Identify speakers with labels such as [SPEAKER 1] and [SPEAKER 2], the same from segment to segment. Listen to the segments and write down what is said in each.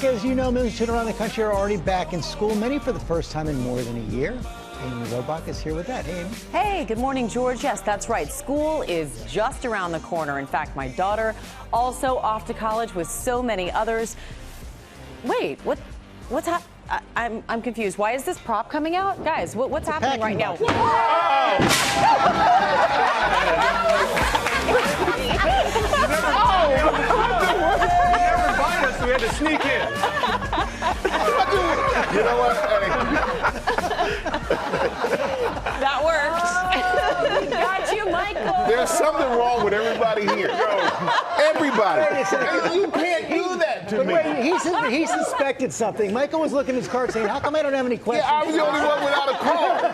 [SPEAKER 1] As you know, millions of children around the country are already back in school, many for the first time in more than a year. Amy Robach is here with that. Hey, Amy.
[SPEAKER 2] Hey, good morning, George. Yes, that's right. School is just around the corner. In fact, my daughter also off to college with so many others. Wait, what's happening? I'm confused. Why is this prop coming out? Guys, what's happening right now?
[SPEAKER 3] We had to sneak in.
[SPEAKER 4] You know what?
[SPEAKER 2] That worked. Got you, Michael.
[SPEAKER 4] There's something wrong with everybody here. Everybody. You can't do that to me.
[SPEAKER 1] Wait, he suspected something. Michael was looking at his card saying, how come I don't have any questions?
[SPEAKER 4] Yeah, I was the only one without a card.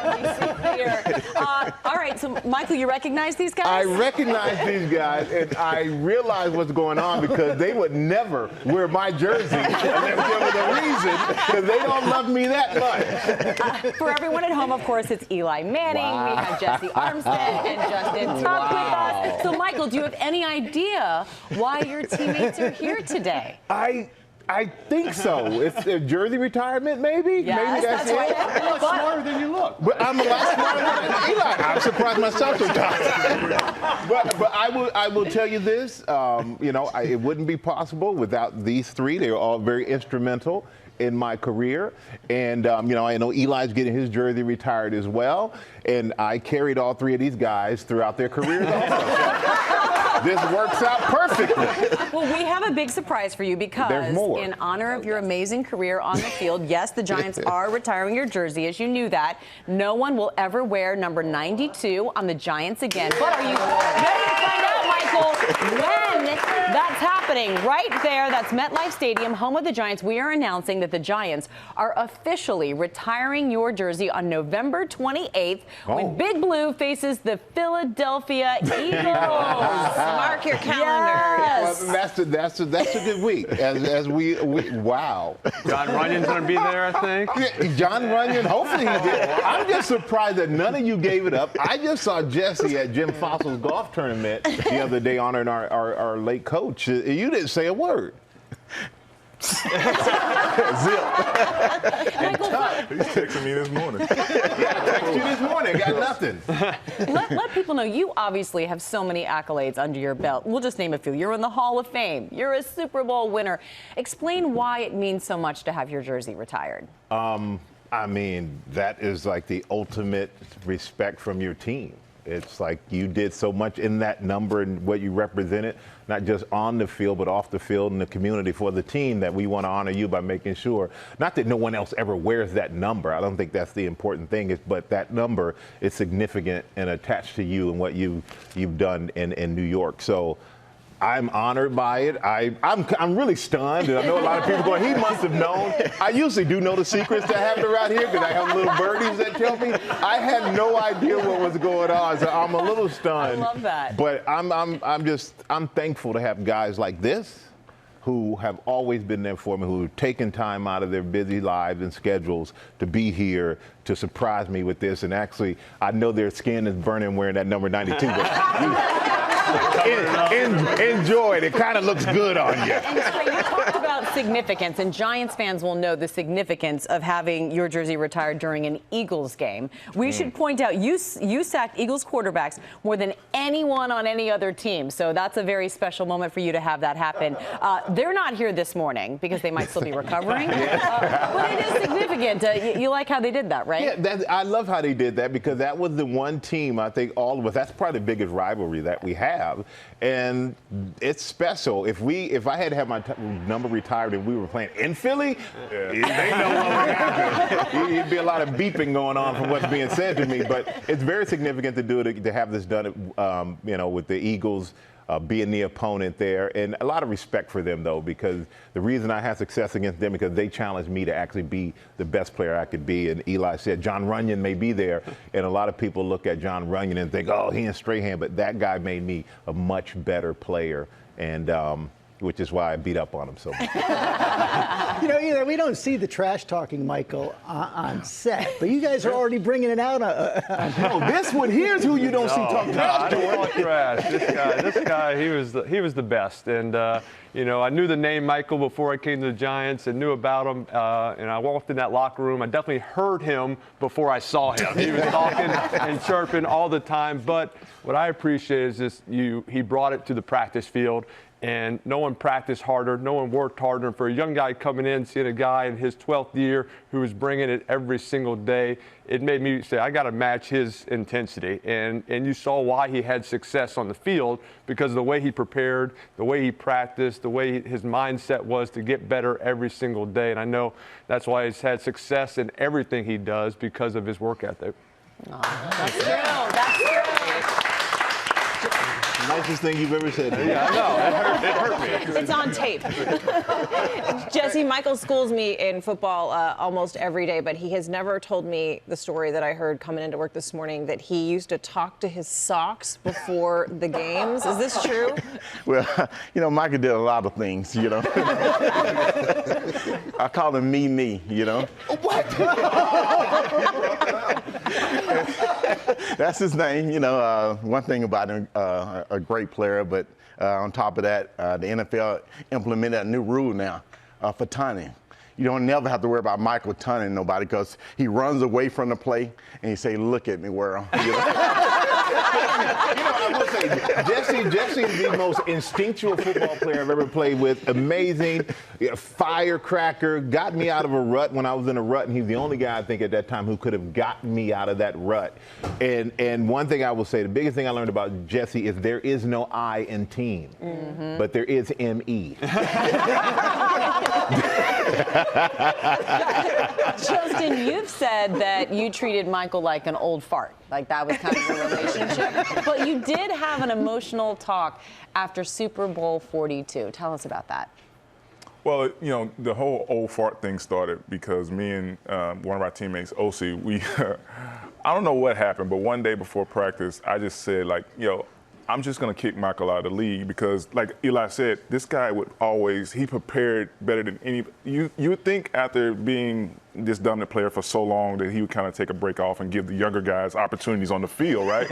[SPEAKER 2] All right, so Michael, you recognize these guys?
[SPEAKER 4] I recognize these guys, and I realize what's going on because they would never wear my jersey unless there was a reason, because they don't love me that much.
[SPEAKER 2] For everyone at home, of course, it's Eli Manning.
[SPEAKER 4] Wow.
[SPEAKER 2] We have Jesse Armstead and Justin Tuck with us. So, Michael, do you have any idea why your teammates are here today?
[SPEAKER 4] I think so. It's a jersey retirement, maybe?
[SPEAKER 2] Yes,
[SPEAKER 4] maybe that's it.
[SPEAKER 2] right.
[SPEAKER 3] You're a lot smarter than you look.
[SPEAKER 4] But I'm a lot smarter than Eli. I'm surprised myself sometimes. but I will tell you this. It wouldn't be possible without these three. They are all very instrumental in my career. And, I know Eli's getting his jersey retired as well. And I carried all three of these guys throughout their careers also. This works out perfectly.
[SPEAKER 2] Well, we have a big surprise for you because in honor of your amazing career on the field, yes, the Giants are retiring your jersey, as you knew that. No one will ever wear number 92 on the Giants again. But are you ready to find out, Michael, when that's happening? Right there, that's MetLife Stadium, home of the Giants. We are announcing that the Giants are officially retiring your jersey on November 28th when Big Blue faces the Philadelphia Eagles. Mark your calendar.
[SPEAKER 4] Yes. Well, that's a good week. As we wow.
[SPEAKER 3] John Runyon's going to be there, I think.
[SPEAKER 4] Yeah, John Runyon, hopefully he did. I'm just surprised that none of you gave it up. I just saw Jesse at Jim Fossil's golf tournament the other day honoring our late coach. You didn't say a word. Zip.
[SPEAKER 5] He's texting me this morning.
[SPEAKER 4] Yeah, I texted you this morning. Got nothing.
[SPEAKER 2] Let people know you obviously have so many accolades under your belt. We'll just name a few. You're in the Hall of Fame. You're a Super Bowl winner. Explain why it means so much to have your jersey retired.
[SPEAKER 4] I mean, that is like the ultimate respect from your team. It's like you did so much in that number and what you represented, not just on the field, but off the field in the community for the team, that we want to honor you by making sure, not that no one else ever wears that number. I don't think that's the important thing, but that number is significant and attached to you and what you've done in New York. So I'm honored by it. I'm really stunned. And I know a lot of people going, he must have known. I usually do know the secrets that happen around here because I have little birdies that tell me. I had no idea what was going on, so I'm a little stunned.
[SPEAKER 2] I love that.
[SPEAKER 4] But I'm thankful to have guys like this who have always been there for me, who have taken time out of their busy lives and schedules to be here to surprise me with this. And actually, I know their skin is burning wearing that number 92, but enjoy it. It kind of looks good on you.
[SPEAKER 2] And so you talked about significance, and Giants fans will know the significance of having your jersey retired during an Eagles game. We should point out you sacked Eagles quarterbacks more than anyone on any other team, so that's a very special moment for you to have that happen. They're not here this morning because they might still be recovering, but it is significant. You like how they did that, right?
[SPEAKER 4] Yeah, I love how they did that because that was the one team, I think all of us, that's probably the biggest rivalry that we have. And it's special. If I had to have my number retired and we were playing in Philly, they know what would happen. There'd be a lot of beeping going on from what's being said to me. But it's very significant to do it, to have this done, with the Eagles. Being the opponent there, and a lot of respect for them, though, because the reason I had success against them because they challenged me to actually be the best player I could be. And Eli said John Runyon may be there, and a lot of people look at John Runyon and think, oh, he and Strahan, but that guy made me a much better player, and which is why I beat up on him so much.
[SPEAKER 1] that we don't see the trash talking Michael on set, but you guys are already bringing it out.
[SPEAKER 5] No, this one here's who you don't see talk trash.
[SPEAKER 3] I don't talk trash. This guy, he was the best. And I knew the name Michael before I came to the Giants and knew about him. And I walked in that locker room. I definitely heard him before I saw him. He was talking and chirping all the time. But what I appreciate is just he brought it to the practice field. And no one practiced harder, no one worked harder. And for a young guy coming in, seeing a guy in his 12th year who was bringing it every single day, it made me say, I got to match his intensity. And you saw why he had success on the field, because of the way he prepared, the way he practiced, the way his mindset was to get better every single day. And I know that's why he's had success in everything he does, because of his work ethic.
[SPEAKER 2] That's true. That's true.
[SPEAKER 4] Nicest thing you've ever said.
[SPEAKER 3] Yeah, I know. It hurt me.
[SPEAKER 6] It's on tape. Jesse, Michael schools me in football almost every day, but he has never told me the story that I heard coming into work this morning, that he used to talk to his socks before the games. Is this true?
[SPEAKER 5] Well, Michael did a lot of things, I call him me, What? That's his name, one thing about him, a great player, but on top of that, the NFL implemented a new rule now for taunting. You don't never have to worry about Michael taunting nobody, because he runs away from the play and he say, "Look at me, world."
[SPEAKER 4] I will say, Jesse is the most instinctual football player I've ever played with. Amazing, firecracker, got me out of a rut when I was in a rut, and he's the only guy I think at that time who could have gotten me out of that rut. And one thing I will say, the biggest thing I learned about Jesse is there is no I in team, but there is M-E.
[SPEAKER 2] Justin, you've said that you treated Michael like an old fart. Like that was kind of the relationship. But you did have an emotional talk after Super Bowl 42. Tell us about that.
[SPEAKER 7] Well, the whole old fart thing started because me and one of our teammates, OC, I don't know what happened, but one day before practice, I just said, I'm just going to kick Michael out of the league because, like Eli said, this guy he prepared better than any. You would think after being this dominant player for so long that he would kind of take a break off and give the younger guys opportunities on the field, right?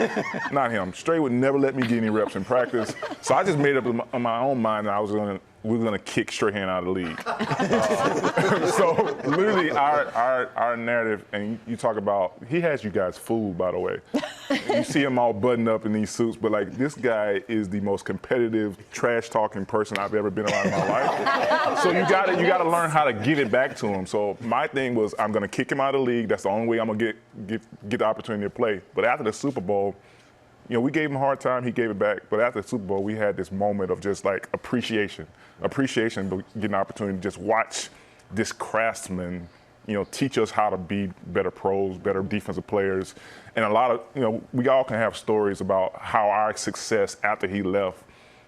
[SPEAKER 7] Not him. Straight would never let me get any reps in practice. So I just made up in my own mind that we were going to kick Strahan out of the league. So literally our narrative, and you talk about, he has you guys fooled, by the way. You see him all buttoned up in these suits, but this guy is the most competitive, trash-talking person I've ever been around in my life. So you got to learn how to give it back to him. So my thing was, I'm going to kick him out of the league. That's the only way I'm going to get the opportunity to play. But after the Super Bowl, we gave him a hard time. He gave it back. But after the Super Bowl, we had this moment of just appreciation, but getting the opportunity to just watch this craftsman, teach us how to be better pros, better defensive players. And a lot of, we all can have stories about how our success after he left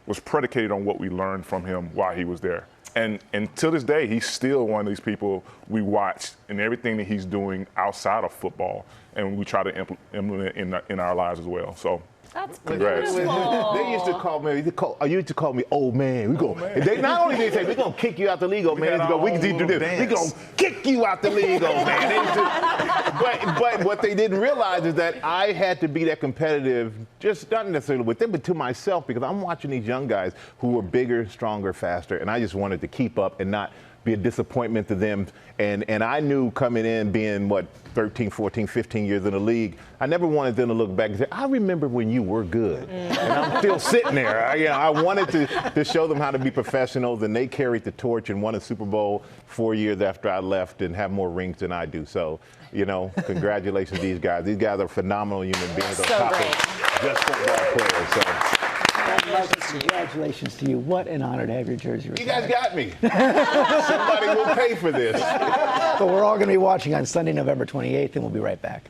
[SPEAKER 7] was predicated on what we learned from him while he was there. And to this day, he's still one of these people we watch in everything that he's doing outside of football, and we try to implement in our lives as well. So.
[SPEAKER 2] That's
[SPEAKER 7] congrats.
[SPEAKER 2] beautiful.
[SPEAKER 4] They used to call me. You used to call me old man. Not only did they say we're gonna kick you out the league, old man. We can do this. We're gonna kick you out the league, old man. But what they didn't realize is that I had to be that competitive, just not necessarily with them, but to myself, because I'm watching these young guys who were bigger, stronger, faster, and I just wanted to keep up and not be a disappointment to them. And I knew coming in, being 13, 14, 15 years in the league, I never wanted them to look back and say, I remember when you were good. And I'm still sitting there. I wanted to show them how to be professionals, and they carried the torch and won a Super Bowl 4 years after I left and have more rings than I do. So, congratulations to these guys. These guys are phenomenal human beings on top of just football players. So.
[SPEAKER 1] Congratulations to you. What an honor to have your jersey retired.
[SPEAKER 4] You guys got me. Somebody will pay for this.
[SPEAKER 1] But we're all going to be watching on Sunday, November 28th, and we'll be right back.